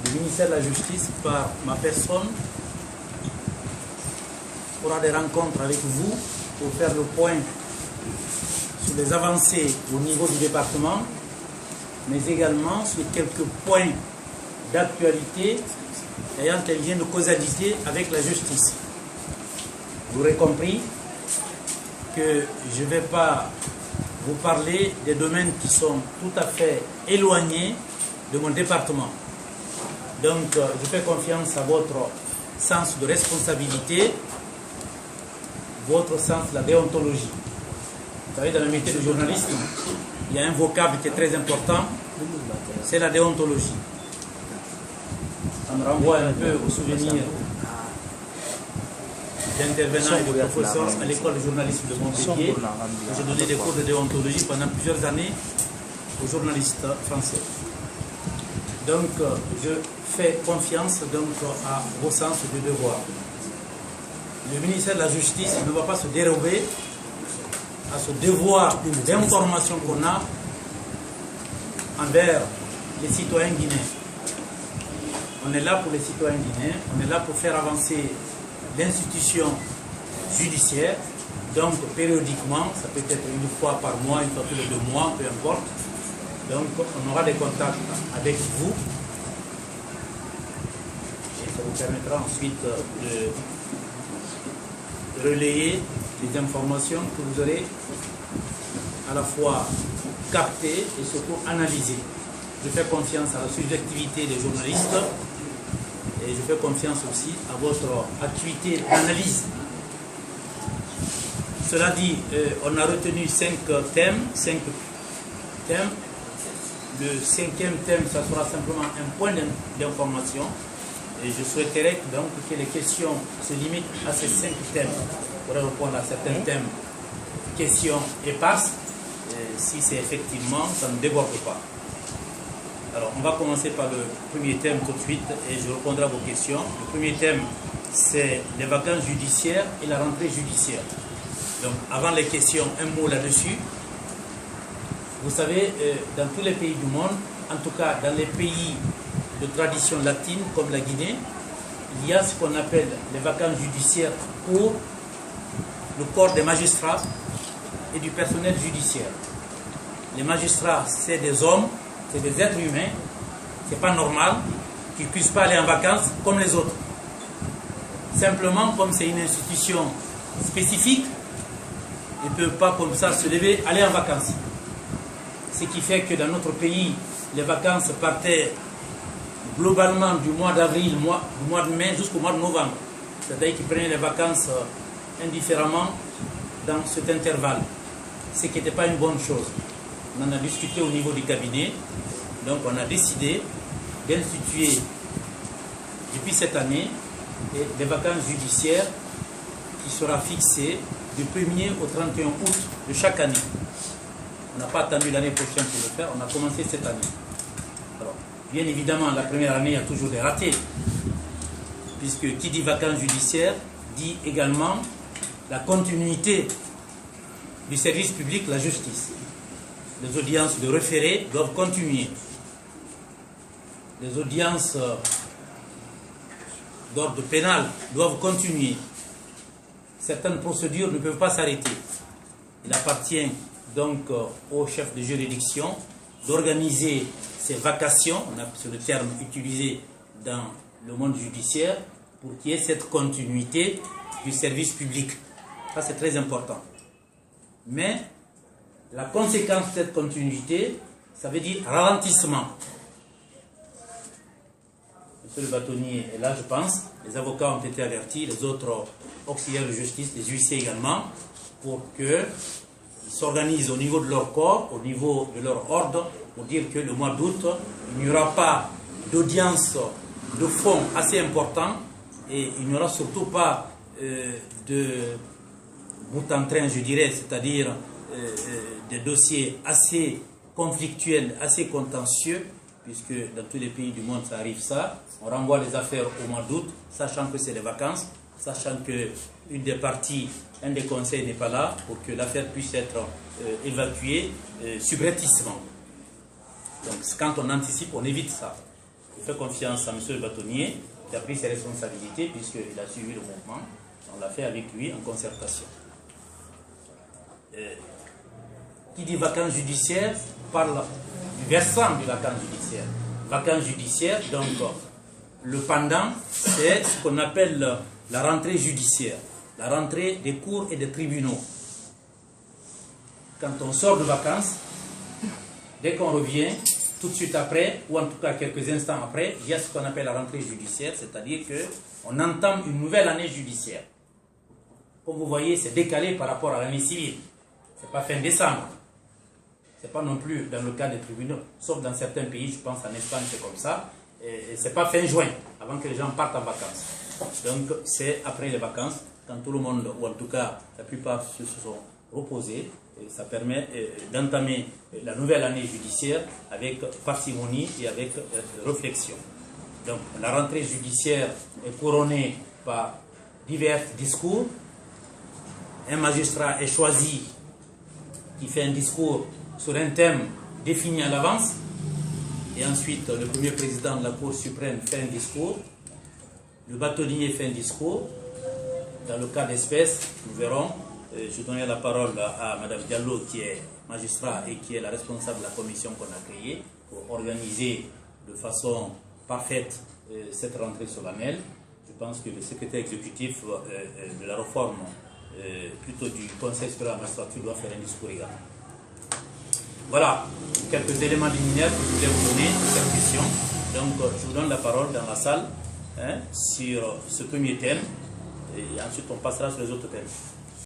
le ministère de la Justice, par ma personne, fera des rencontres avec vous pour faire le point sur les avancées au niveau du département, mais également sur quelques points d'actualité ayant un lien de causalité avec la justice. Vous aurez compris que je ne vais pas vous parler des domaines qui sont tout à fait éloignés de mon département. Donc, je fais confiance à votre sens de responsabilité, votre sens de la déontologie. Vous savez, dans le métier de journaliste, il y a un vocable qui est très important, c'est la déontologie. Ça me renvoie un peu au souvenir d'intervenants et de professeurs à l'école de journalisme de Montpellier. J'ai donné des cours de déontologie pendant plusieurs années aux journalistes français. Donc, je fais confiance donc, à vos sens de devoir. Le ministère de la Justice ne va pas se dérober à ce devoir d'information qu'on a envers les citoyens guinéens. On est là pour les citoyens guinéens, on est là pour faire avancer l'institution judiciaire. Donc, périodiquement, ça peut être une fois par mois, une fois tous les 2 mois, peu importe. Donc, on aura des contacts avec vous. Et ça vous permettra ensuite de relayer les informations que vous aurez à la fois captées et surtout analysées. Je fais confiance à la subjectivité des journalistes et je fais confiance aussi à votre activité d'analyse. Cela dit, on a retenu 5 thèmes. Le 5e thème, ça sera simplement un point d'information. Et je souhaiterais donc que les questions se limitent à ces 5 thèmes. On pourrait répondre à certains thèmes, questions éparses, si c'est effectivement, ça ne déborde pas. Alors, on va commencer par le premier thème tout de suite et je répondrai à vos questions. Le premier thème, c'est les vacances judiciaires et la rentrée judiciaire. Donc, avant les questions, un mot là-dessus. Vous savez, dans tous les pays du monde, en tout cas dans les pays de tradition latine comme la Guinée, il y a ce qu'on appelle les vacances judiciaires pour le corps des magistrats et du personnel judiciaire. Les magistrats, c'est des hommes, c'est des êtres humains, c'est pas normal qu'ils ne puissent pas aller en vacances comme les autres. Simplement, comme c'est une institution spécifique, ils ne peuvent pas comme ça se lever, aller en vacances. Ce qui fait que dans notre pays, les vacances partaient globalement du mois d'avril, du mois de mai jusqu'au mois de novembre. C'est-à-dire qu'ils prenaient les vacances indifféremment dans cet intervalle. Ce qui n'était pas une bonne chose. On en a discuté au niveau du cabinet. Donc on a décidé d'instituer depuis cette année des vacances judiciaires qui sera fixées du 1er au 31 août de chaque année. On n'a pas attendu l'année prochaine pour le faire, on a commencé cette année. Alors, bien évidemment, la première année, il y a toujours des ratés. Puisque qui dit vacances judiciaires dit également la continuité du service public, la justice. Les audiences de référé doivent continuer. Les audiences d'ordre pénal doivent continuer. Certaines procédures ne peuvent pas s'arrêter. Il appartient donc au chef de juridiction d'organiser ces vacations, c'est le terme utilisé dans le monde judiciaire, pour qu'il y ait cette continuité du service public. Ça, c'est très important. Mais la conséquence de cette continuité, ça veut dire ralentissement. Monsieur le bâtonnier est là, je pense. Les avocats ont été avertis, les autres auxiliaires de justice, les huissiers également, pour qu'ils s'organisent au niveau de leur corps, au niveau de leur ordre, pour dire que le mois d'août, il n'y aura pas d'audience de fond assez important et il n'y aura surtout pas de bout en train, je dirais, c'est-à-dire des dossiers assez conflictuels, assez contentieux, puisque dans tous les pays du monde ça arrive ça. On renvoie les affaires au mois d'août, sachant que c'est les vacances, sachant qu'une des parties, un des conseils n'est pas là pour que l'affaire puisse être évacuée subrepticement. Donc quand on anticipe, on évite ça. Je fais confiance à M. le bâtonnier qui a pris ses responsabilités puisqu'il a suivi le mouvement. On l'a fait avec lui en concertation. Qui dit vacances judiciaires parle du versant du vacances judiciaires. Vacances judiciaires, donc le pendant, c'est ce qu'on appelle la rentrée judiciaire, la rentrée des cours et des tribunaux. Quand on sort de vacances, dès qu'on revient, tout de suite après, ou en tout cas quelques instants après, il y a ce qu'on appelle la rentrée judiciaire, c'est-à-dire qu'on entame une nouvelle année judiciaire. Comme vous voyez, c'est décalé par rapport à l'année civile. Ce n'est pas fin décembre. Ce n'est pas non plus dans le cas des tribunaux, sauf dans certains pays, je pense en Espagne, c'est comme ça. Et ce n'est pas fin juin, avant que les gens partent en vacances. Donc c'est après les vacances, quand tout le monde, ou en tout cas la plupart se sont reposés, et ça permet d'entamer la nouvelle année judiciaire avec parcimonie et avec réflexion. Donc la rentrée judiciaire est couronnée par divers discours. Un magistrat est choisi qui fait un discours sur un thème défini à l'avance. Et ensuite, le premier président de la Cour suprême fait un discours. Le bâtonnier fait un discours. Dans le cas d'espèce, nous verrons. Je donnerai la parole à Mme Diallo, qui est magistrat et qui est la responsable de la commission qu'on a créée pour organiser de façon parfaite cette rentrée solennelle. Je pense que le secrétaire exécutif de la réforme, plutôt du Conseil supérieur de la magistrature, doit faire un discours également. Voilà quelques éléments liminaires que je voulais vous donner sur cette question. Donc, je vous donne la parole dans la salle sur ce premier thème et ensuite on passera sur les autres thèmes.